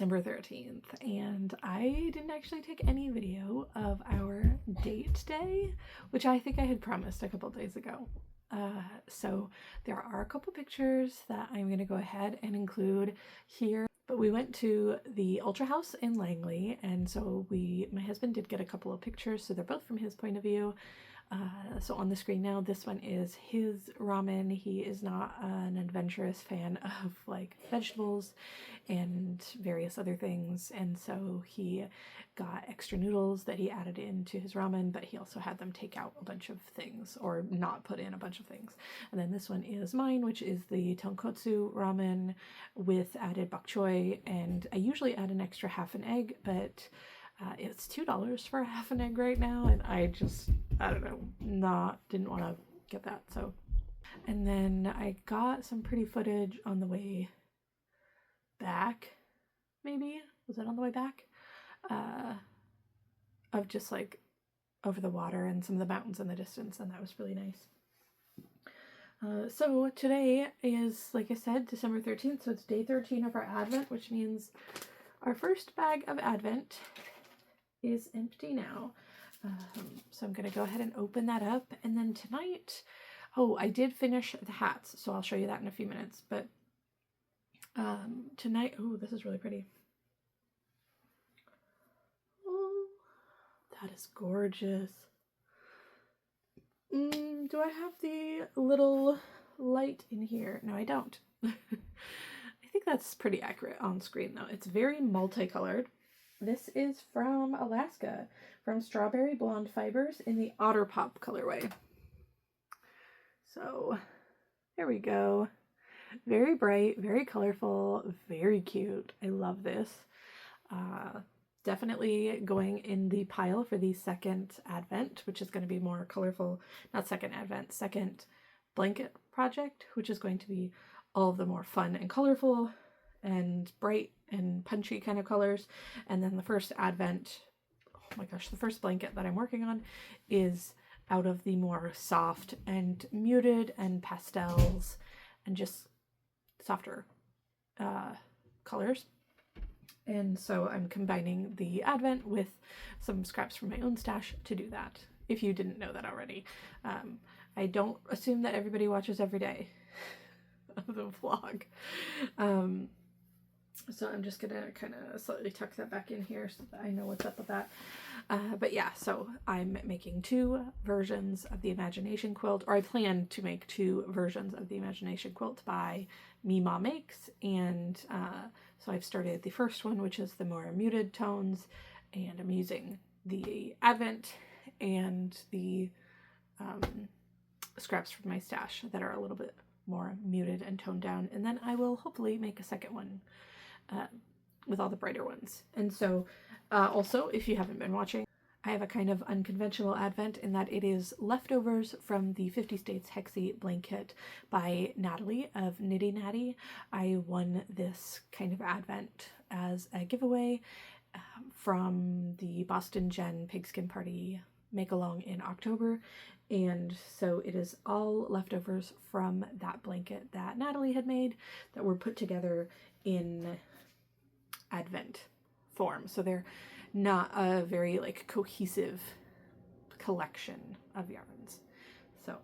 December 13th, and I didn't actually take any video of our date day, which I think I had promised a couple days ago. So there are a couple pictures that I'm going to go ahead and include here. But we went to the Ultra House in Langley, and so my husband did get a couple of pictures, so they're both from his point of view. So on the screen now, this one is his ramen. He is not an adventurous fan of like vegetables and various other things, and so he got extra noodles that he added into his ramen, but he also had them take out a bunch of things or not put in a bunch of things. And then this one is mine, which is the tonkotsu ramen with added bok choy, and I usually add an extra half an egg, but it's $2 for a half an egg right now, and I don't know, didn't want to get that. So, and then I got some pretty footage on the way back, maybe? Was it on the way back? Of just like over the water and some of the mountains in the distance, and that was really nice. So today is, like I said, December 13th, so it's day 13 of our Advent, which means our first bag of Advent is empty now. So I'm going to go ahead and open that up. And then tonight, I did finish the hats, so I'll show you that in a few minutes. But tonight, this is really pretty. Oh, that is gorgeous. Do I have the little light in here? No, I don't. I think that's pretty accurate on screen though. It's very multicolored. This is from Alaska, from Strawberry Blonde Fibers in the Otter Pop colorway. So there we go. Very bright, very colorful, very cute. I love this. Definitely going in the pile for the second Advent, which is going to be more colorful. Not second Advent, second blanket project, which is going to be all of the more fun and colorful and bright and punchy kind of colors. And then the first Advent, oh my gosh, the first blanket that I'm working on is out of the more soft and muted and pastels and just softer colors. And so I'm combining the Advent with some scraps from my own stash to do that, if you didn't know that already. I don't assume that everybody watches every day of the vlog. So I'm just gonna kind of slightly tuck that back in here so that I know what's up with that. But yeah, so I'm making 2 versions of the Imagination quilt, or I plan to make 2 versions of the Imagination quilt by Mima Makes, and so I've started the first one, which is the more muted tones, and I'm using the Advent and the scraps from my stash that are a little bit more muted and toned down, and then I will hopefully make a second one with all the brighter ones. And so also, if you haven't been watching, I have a kind of unconventional Advent in that it is leftovers from the 50 States Hexie blanket by Natalie of Nitty Natty. I won this kind of Advent as a giveaway from the Boston Jen Pigskin Party make-along in October, and so it is all leftovers from that blanket that Natalie had made that were put together in Advent form. So they're not a very like cohesive collection of yarns. So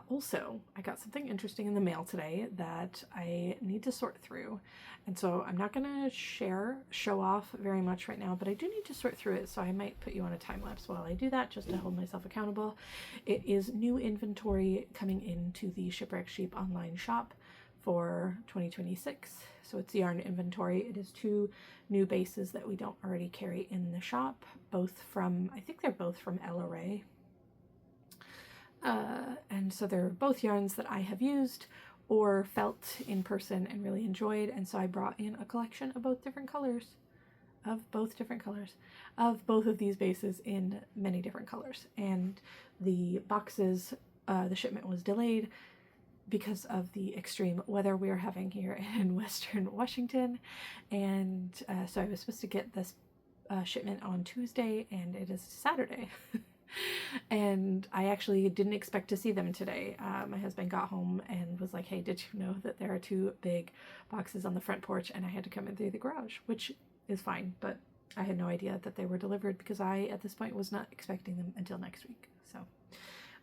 also I got something interesting in the mail today that I need to sort through, and so I'm not gonna show off very much right now, but I do need to sort through it, so I might put you on a time lapse while I do that just to hold myself accountable. It is new inventory coming into the Shipwrecked Sheep online shop for 2026. So it's yarn inventory. It is 2 new bases that we don't already carry in the shop, both from, I think they're both from Ella Rae. And so they're both yarns that I have used or felt in person and really enjoyed, and so I brought in a collection of both different colors, of both of these bases in many different colors. And the boxes, the shipment was delayed because of the extreme weather we are having here in Western Washington, and so I was supposed to get this shipment on Tuesday, and it is Saturday. And I actually didn't expect to see them today. My husband got home and was like, hey, did you know that there are 2 big boxes on the front porch? And I had to come in through the garage, which is fine, but I had no idea that they were delivered because I, at this point, was not expecting them until next week. So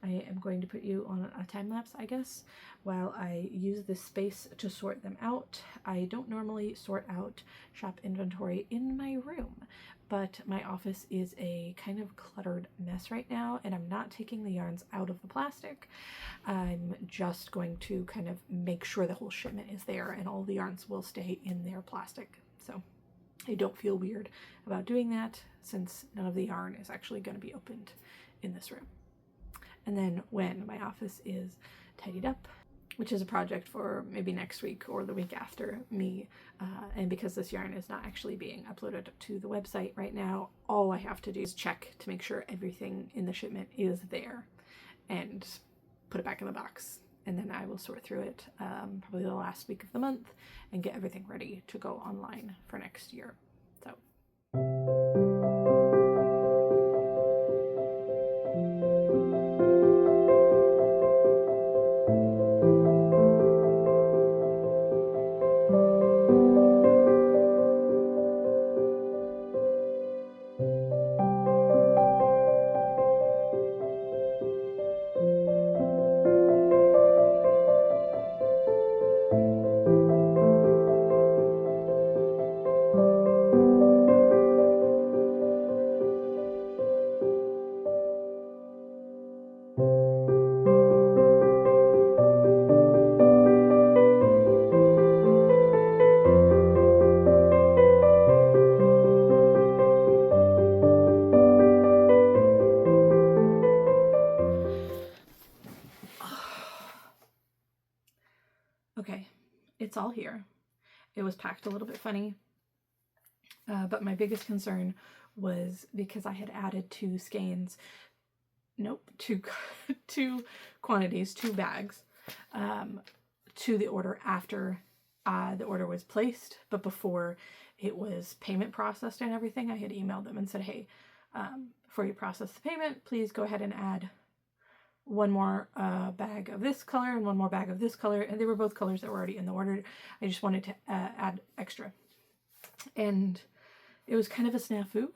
I am going to put you on a time lapse, I guess, while I use this space to sort them out. I don't normally sort out shop inventory in my room, but my office is a kind of cluttered mess right now, and I'm not taking the yarns out of the plastic. I'm just going to kind of make sure the whole shipment is there and all the yarns will stay in their plastic. So I don't feel weird about doing that since none of the yarn is actually going to be opened in this room. And then when my office is tidied up, which is a project for maybe next week or the week after me, and because this yarn is not actually being uploaded to the website right now, all I have to do is check to make sure everything in the shipment is there and put it back in the box. And then I will sort through it probably the last week of the month and get everything ready to go online for next year. So. Okay, it's all here. It was packed a little bit funny, but my biggest concern was because I had added 2 skeins, two quantities, 2 bags, to the order after the order was placed, but before it was payment processed and everything. I had emailed them and said, hey, before you process the payment, please go ahead and add 1 more bag of this color and 1 more bag of this color, and they were both colors that were already in the order. I just wanted to add extra, and it was kind of a snafu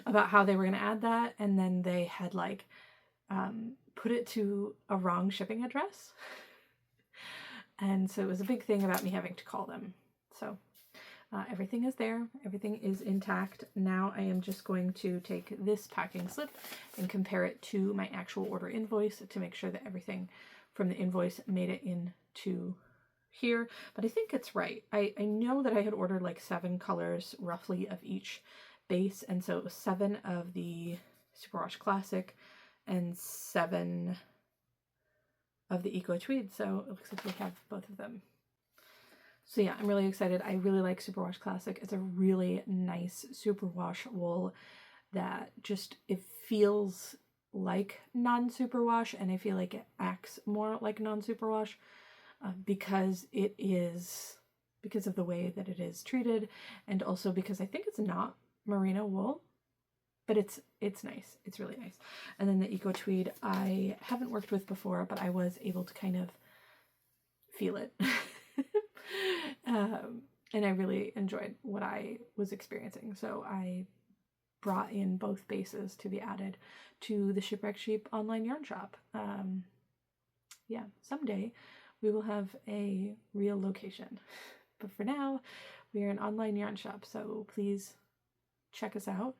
about how they were going to add that, and then they had like put it to a wrong shipping address, and so it was a big thing about me having to call them. So everything is there. Everything is intact. Now I am just going to take this packing slip and compare it to my actual order invoice to make sure that everything from the invoice made it into here. But I think it's right. I know that I had ordered like 7 colors roughly of each base, and so it was 7 of the Superwash Classic and 7 of the Eco Tweed. So it looks like we have both of them. So yeah, I'm really excited. I really like Superwash Classic. It's a really nice superwash wool that just, it feels like non-superwash, and I feel like it acts more like non-superwash because of the way that it is treated, and also because I think it's not merino wool, but it's nice. It's really nice. And then the Eco Tweed I haven't worked with before, but I was able to kind of feel it. And I really enjoyed what I was experiencing. So I brought in both bases to be added to the Shipwrecked Sheep online yarn shop. Yeah, someday we will have a real location. But for now, we are an online yarn shop, so please check us out.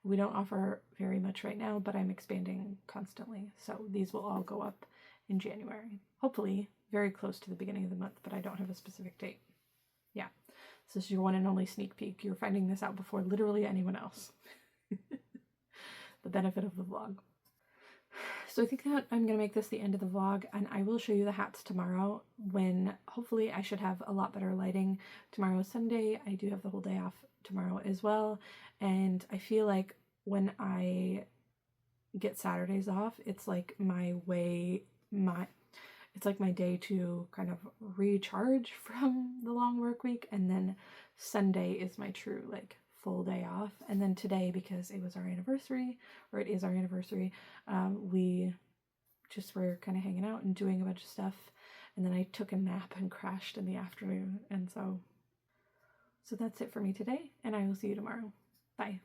We don't offer very much right now, but I'm expanding constantly. So these will all go up in January. Hopefully very close to the beginning of the month, but I don't have a specific date. Yeah, so this is your one and only sneak peek. You're finding this out before literally anyone else. The benefit of the vlog. So I think that I'm going to make this the end of the vlog, and I will show you the hats tomorrow when hopefully I should have a lot better lighting. Tomorrow is Sunday. I do have the whole day off tomorrow as well, and I feel like when I get Saturdays off, it's like it's like my day to kind of recharge from the long work week, and then Sunday is my true like full day off. And then today, because it was our anniversary, or it is our anniversary, we just were kind of hanging out and doing a bunch of stuff. And then I took a nap and crashed in the afternoon. And so that's it for me today, and I will see you tomorrow. Bye.